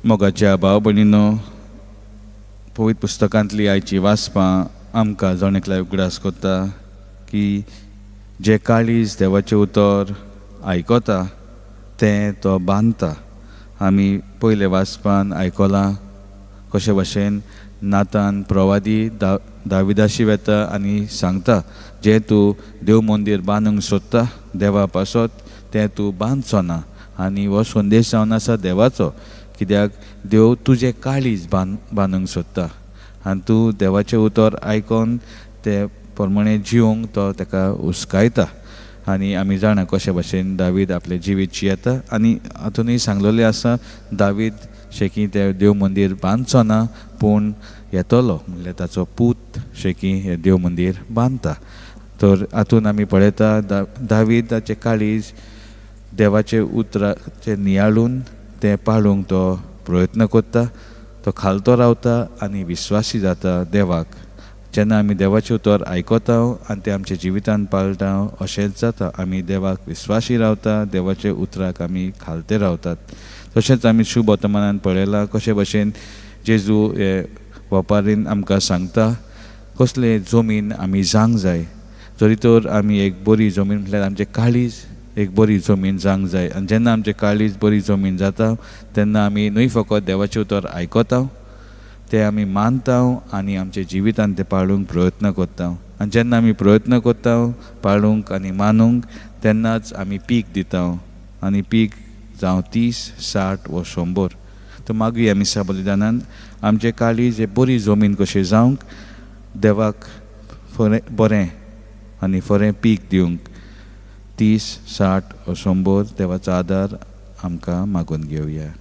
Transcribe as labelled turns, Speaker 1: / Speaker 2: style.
Speaker 1: मोगाच्या भाव भयणीनो, पवित्र पुस्तकांतली आयची वाचपां आमकां जण एकल्याक उगडास कोत्ता की जे काळीज देवाचें उतर आयकता तें तो बांदता. आमी पयले वाचपान आयकलां कशे भाशेन नातान प्रवादी दाविदाशी वेता आनी सांगता, जे तूं देव मंदीर बांदूंक सोदता देवा पासत तें तूं बांदचो ना. आनी हो संदेश जावन आसा देवाचो, कित्याक देव तुजें काळीज बांदूंक सोदता आनी तूं देवाचें उतर आयकोन ते प्रमाणे जिवंक तो ताका हुस्कायता. आनी आमी जाणा कशे भाशेन दावीद आपलें जिवीत जियेता. आनी हातूनय सांगलेलें आसा, दावीद शेकी ते देव मंदीर बांदचो ना, पूण येतलो म्हणल्यार ताचो पूत शेकी हे देव मंदीर बांदता. तर हातून आमी पळयता दावीदाचें काळीज देवाचे उतराचे नियाळून तें पाळूंक तो प्रयत्न करता. तो खालतो रावता आनी विश्वासी जाता देवाक. जेन्ना आमी देवाचें उतर आयकता आनी तें आमच्या जिवितांत पाळटा अशेंच जाता. आमी देवाक विश्वासी रावता, देवाच्या उतराक आमी खालते रावतात. तशेंच आमी शुभ वर्तमानान पळयलां कशे भाशेन जेजू हे वपारीन आमकां सांगता कसले जमीन आमी जावंक जाय. जरी तर आमी एक बरी जमीन म्हटल्यार आमचें काळीज एक बरी जमीन जावंक जाय. आनी जेन्ना आमचें काळीज बरी जमीन जाता तेन्ना आमी न्हय फकत देवाचें उतर आयकता, तें आमी मानता आनी आमच्या जिवितांत तें पाळूंक प्रयत्न करता. आनी जेन्ना आमी प्रयत्न करता पाळूंक आनी मानूंक तेन्नाच आमी पीक दिता. आनी पीक जावं 30, 60 वा 100. तर मागीर आमी बलिदानान आमचें काळीज हें बरी जमीन कशें जावंक देवाक बरें आनी बरें पीक दिवंक 30, 60 वा 100 देवाचो आदार आमकां मागून घेवया.